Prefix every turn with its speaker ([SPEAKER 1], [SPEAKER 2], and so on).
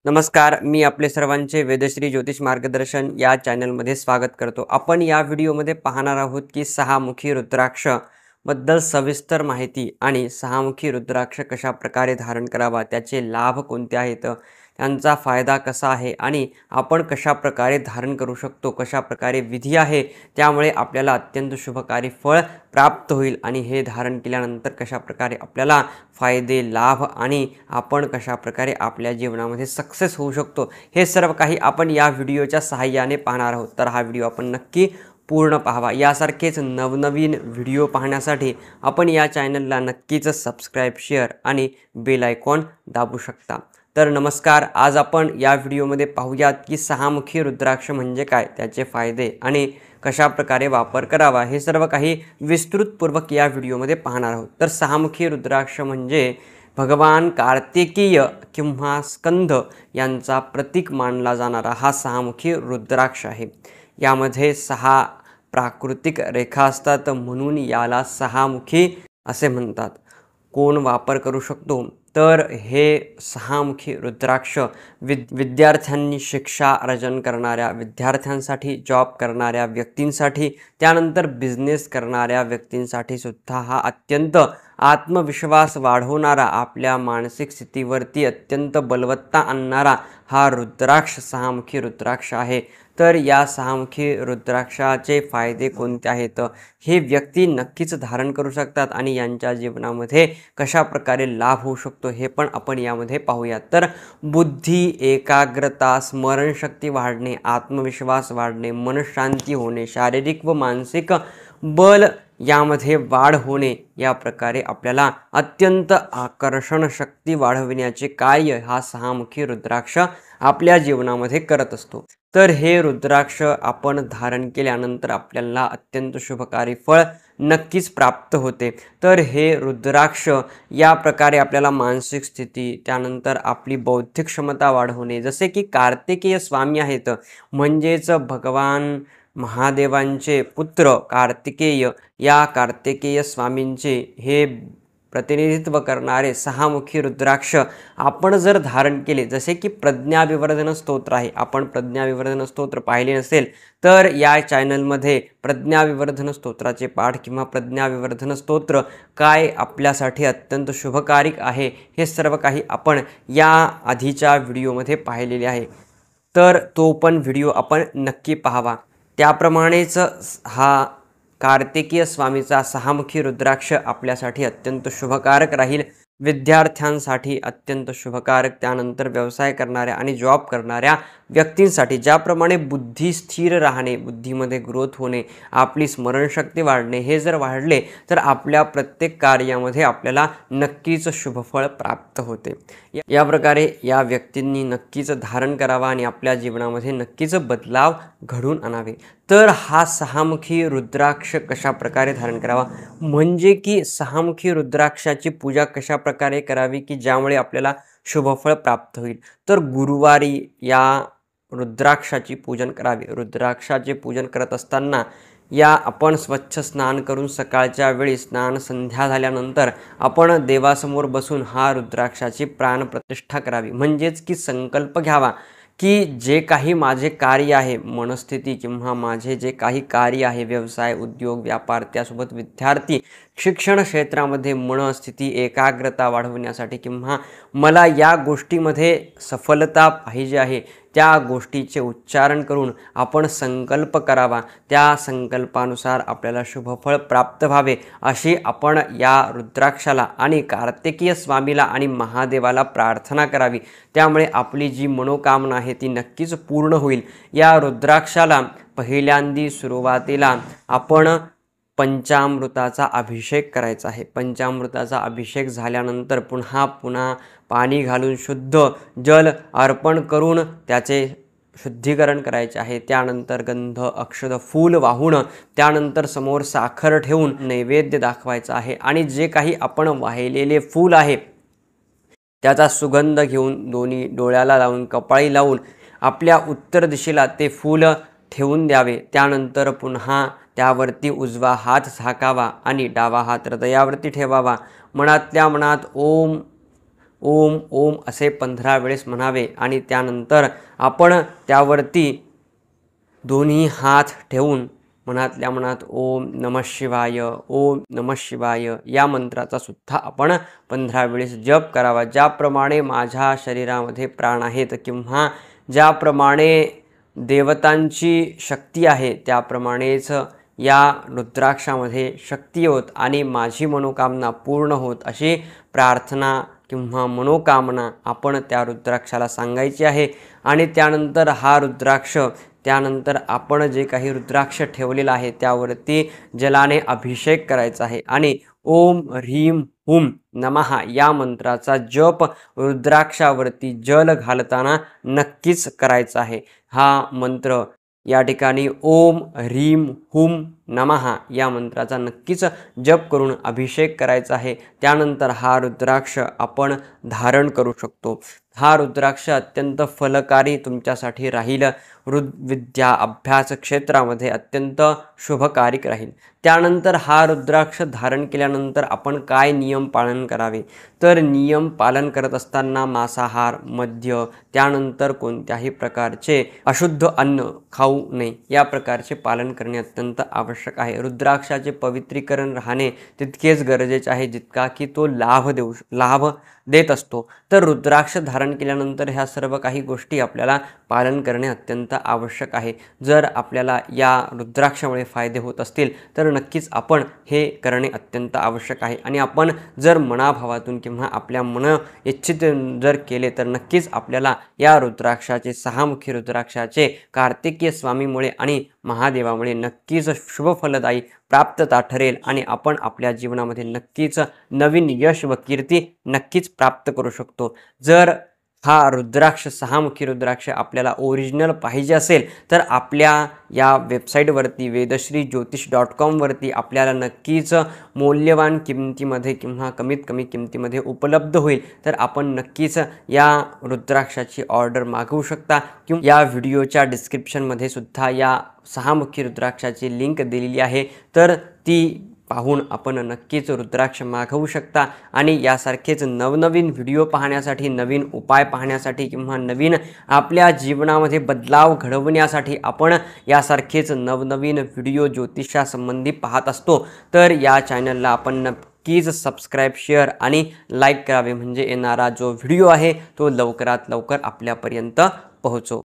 [SPEAKER 1] नमस्कार, मी आपले सर्वांचे वेदश्री ज्योतिष मार्गदर्शन या चॅनलमध्ये स्वागत करतो। आपण या व्हिडिओमध्ये पाहणार आहोत की सहामुखी रुद्राक्ष बद्दल सविस्तर माहिती आणि सहामुखी रुद्राक्ष कशा प्रकारे धारण करावा, त्याचे लाभ कोणते आहेत, त्यांचा फायदा कसा आहे आणि आपण कशा प्रकारे धारण करू शकतो, कशा प्रकारे विधी आहे, त्यामुळे आपल्याला अत्यंत शुभकारी फळ प्राप्त होईल आणि हे धारण केल्यानंतर कशा प्रकारे आपल्याला फायदे, लाभ आणि आपण कशा प्रकारे आपल्या जीवनामध्ये सक्सेस होऊ शकतो, हे सर्व काही आपण या व्हिडिओच्या सहाय्याने पाहणार आहोत। तर हा व्हिडिओ आपण नक्की पूर्ण पाहावा। यासारखेच नवनवीन व्हिडिओ पाहण्यासाठी आपण या चॅनलला नक्कीच सबस्क्राइब, शेअर आणि बेल आयकॉन दाबू शकता। तर नमस्कार, आज आपण या व्हिडिओमध्ये पाहूयात की सहामुखी रुद्राक्ष म्हणजे काय, त्याचे फायदे आणि कशा प्रकारे वापर करावा, हे सर्व काही विस्तृतपूर्वक या व्हिडिओमध्ये पाहणार आहोत। तर सहामुखी रुद्राक्ष म्हणजे भगवान कार्तिकेय किंवा स्कंद यांचा प्रतीक मानला जाणारा हा सहामुखी रुद्राक्ष आहे। यामध्ये 6 प्राकृतिक रेखा असतात, म्हणून याला सहामुखी असे म्हणतात। कोण वापर करू शकतो, तर हे सहामुखी रुद्राक्ष विद्यार्थ्यांनी शिक्षा अर्जन करणाऱ्या विद्यार्थ्यांसाठी, जॉब करणाऱ्या व्यक्तींसाठी, त्यानंतर बिझनेस करणाऱ्या व्यक्तींसाठी सुद्धा हा अत्यंत आत्मविश्वास वाढवणारा, आपल्या मानसिक स्थितीवरती अत्यंत बलवत्ता आणणारा हा रुद्राक्ष सहामुखी रुद्राक्ष आहे। तर या सहामुखी रुद्राक्षाचे फायदे कोणते आहेत, हे व्यक्ती नक्कीच धारण करू शकतात आणि यांच्या जीवनामध्ये कशा प्रकारे लाभ होऊ शकतो हे पण आपण यामध्ये पाहूया। तर बुद्धी, एकाग्रता, स्मरणशक्ती वाढणे, आत्मविश्वास वाढणे, मनशांती होणे, शारीरिक व मानसिक बल यामध्ये वाढ होणे, या प्रकारे आपल्याला अत्यंत आकर्षण शक्ती वाढविण्याचे कार्य हा सहामुखी रुद्राक्ष आपल्या जीवनामध्ये करत असतो। तर हे रुद्राक्ष आपण धारण केल्यानंतर आपल्याला अत्यंत शुभकारी फळ नक्कीच प्राप्त होते। तर हे रुद्राक्ष या प्रकारे आपल्याला मानसिक स्थिती, त्यानंतर आपली बौद्धिक क्षमता वाढवणे, जसे की कार्तिकेय स्वामी आहेत, म्हणजेच भगवान महादेवांचे पुत्र कार्तिकेय, या कार्तिकेय स्वामींचे हे प्रतिनिधित्व करणारे सहामुखी रुद्राक्ष आपण जर धारण केले, जसे की प्रज्ञाविवर्धन स्तोत्र आहे, आपण प्रज्ञाविवर्धन स्तोत्र पाहिले नसेल तर या चॅनलमध्ये प्रज्ञाविवर्धन स्तोत्राचे पाठ किंवा प्रज्ञाविवर्धन स्तोत्र काय आपल्यासाठी अत्यंत शुभकारिक आहे, हे सर्व काही आपण या आधीच्या व्हिडिओमध्ये पाहिलेले आहे। तर तो पण व्हिडिओ आपण नक्की पाहावा। त्याप्रमाणेच हा कार्तिकेय स्वामीचा सहामुखी रुद्राक्ष आपल्यासाठी अत्यंत शुभकारक राहील, विद्यार्थ्यांसाठी अत्यंत शुभकारक, त्यानंतर व्यवसाय करणाऱ्या आणि जॉब करणाऱ्या व्यक्तींसाठी, ज्याप्रमाणे बुद्धी स्थिर राहणे, बुद्धीमध्ये ग्रोथ होणे, आपली स्मरणशक्ती वाढणे, हे जर वाढले तर आपल्या प्रत्येक कार्यामध्ये आपल्याला नक्कीच शुभफळ प्राप्त होते। या प्रकारे या व्यक्तींनी नक्कीच धारण करावा आणि आपल्या जीवनामध्ये नक्कीच बदलाव घडून आणावे। तर हा सहामुखी रुद्राक्ष कशा प्रकारे धारण करावा, म्हणजे की सहामुखी रुद्राक्षाची पूजा कशा प्रकारे करावी की ज्यामुळे आपल्याला शुभफळ प्राप्त होईल। तर गुरुवारी या रुद्राक्षाची पूजन करावे। रुद्राक्षाचे पूजन करत असताना आपण स्वच्छ स्नान करून सकाळच्या वेळी स्नान संध्या झाल्यानंतर आपण देवासमोर बसून हा रुद्राक्षाची प्राणप्रतिष्ठा करावी, म्हणजेच की संकल्प घ्यावा की जे काही माझे कार्य आहे, मनस्थिती किंवा माझे जे काही कार्य आहे, व्यवसाय, उद्योग, व्यापार, त्यासोबत विद्यार्थी शिक्षण क्षेत्रामध्ये मनस्थिती, एकाग्रता वाढवण्यासाठी किंवा मला या गोष्टीमध्ये सफलता पाहिजे आहे, त्या गोष्टीचे उच्चारण करून आपण संकल्प करावा। त्या संकल्पानुसार आपल्याला शुभफळ प्राप्त व्हावे, अशी आपण या रुद्राक्षाला आणि कार्तिकेय स्वामीला आणि महादेवाला प्रार्थना करावी। त्यामुळे आपली जी मनोकामना आहे ती नक्कीच पूर्ण होईल। या रुद्राक्षाला पहिल्यांदी सुरुवातीला आपण पंचामृताचा अभिषेक करायचा आहे। पंचामृताचा अभिषेक झाल्यानंतर पुन्हा पाणी घालून शुद्ध जल अर्पण करून त्याचे शुद्धीकरण करायचे आहे। त्यानंतर गंध, अक्षत, फूल वाहून त्यानंतर समोर साखर ठेवून नैवेद्य दाखवायचा आहे आणि जे काही आपण वाहिलेले फूल आहे त्याचा सुगंध घेऊन दोन्ही डोळ्याला लावून, कपाळी लावून आपल्या उत्तर दिशेला ते फूल ठेवून द्यावे। त्यानंतर पुन्हा त्यावरती उजवा हात झाकावा आणि डावा हात हृदयावरती ठेवावा। मनातल्या मनात ओम ओम असे 15 वेळेस म्हणावे आणि त्यानंतर आपण त्यावरती दोन्ही हात ठेवून मनातल्या मनात ओम नमः शिवाय ओम नमः शिवाय या मंत्राचा सुद्धा आपण 15 वेळेस जप करावा। ज्याप्रमाणे माझ्या शरीरामध्ये प्राण आहेत किंवा ज्याप्रमाणे देवतांची शक्ती आहे त्याप्रमाणेच या रुद्राक्षामध्ये शक्ती होत आणि माझी मनोकामना पूर्ण होत अशी प्रार्थना किंवा मनोकामना आपण त्या रुद्राक्षाला सांगायची आहे। आणि त्यानंतर हा रुद्राक्ष त्यानंतर आपण जे काही रुद्राक्ष ठेवलेला आहे त्यावरती जलाने अभिषेक करायचा आहे आणि ओम ह्रीम हुम नमः या मंत्राचा जप रुद्राक्षावरती जल घालताना नक्कीच करायचा आहे। हा मंत्र या ठिकाणी ओम ह्रीम हुम नमः या मंत्राचा नक्कीच जप करून अभिषेक करायचा आहे। त्यानंतर हा रुद्राक्ष आपण धारण करू शकतो। हा रुद्राक्ष अत्यंत फलकारी तुमच्यासाठी राहील। विद्या अभ्यास क्षेत्रामध्ये अत्यंत शुभकारिक राहील। त्यानंतर हा रुद्राक्ष धारण केल्यानंतर आपण काय नियम पालन करावे तर नियम पालन करत असताना मांसाहार मद्य त्यानंतर कोणत्याही प्रकारचे अशुद्ध अन्न खाऊ नये या प्रकारचे पालन करणे अत्यंत आवश्यक आहे। रुद्राक्षाचे पवित्रीकरण राहणे तितकेच गरजेचे आहे जितका की तो लाभ देत असतो। तर रुद्राक्ष धारण केल्यानंतर ह्या सर्व काही गोष्टी आपल्याला पालन करणे अत्यंत आवश्यक आहे। जर आपल्याला या रुद्राक्षामुळे फायदे होत असतील तर नक्कीच आपण हे करणे अत्यंत आवश्यक आहे। आणि आपण जर मनाभावातून किंवा आपल्या मन इच्छित जर केले तर नक्कीच आपल्याला या रुद्राक्षाचे 6 मुखी रुद्राक्षाचे कार्तिकेय स्वामीमुळे आणि महादेवामुळे नक्कीच शुभ फलदायी प्राप्तता ठरेल आणि आपण आपल्या जीवनामध्ये नक्कीच नवीन यश व कीर्ती नक्कीच प्राप्त करू शकतो। जर हा रुद्राक्ष 6 मुखी रुद्राक्ष आपल्याला ओरिजिनल पाहिजे असेल तर आपल्या या वेबसाईटवरती vedashrijotish.com वरती आपल्याला नक्कीच मौल्यवान किमतीमध्ये किंवा कमीत कमी किमतीमध्ये उपलब्ध होईल। तर आपण नक्कीच या रुद्राक्षाची ऑर्डर मागवू शकता किंवा या व्हिडिओच्या डिस्क्रिप्शनमध्ये सुद्धा या 6 मुखी रुद्राक्षाची लिंक दिलेली आहे तर ती पाहून आपण नक्कीच रुद्राक्ष मागवू शकता। आणि यासारखेच नवनवीन व्हिडिओ पाहण्यासाठी नवीन उपाय पाहण्यासाठी किंवा नवीन आपल्या जीवनामध्ये बदलाव घडवण्यासाठी आपण यासारखेच नवनवीन व्हिडिओ ज्योतिषासंबंधी पाहत असतो। तर या चॅनलला आपण नक्कीच सबस्क्राईब शेअर आणि लाईक करावे म्हणजे येणारा जो व्हिडिओ आहे तो लवकरात लवकर आपल्यापर्यंत पोहोचो।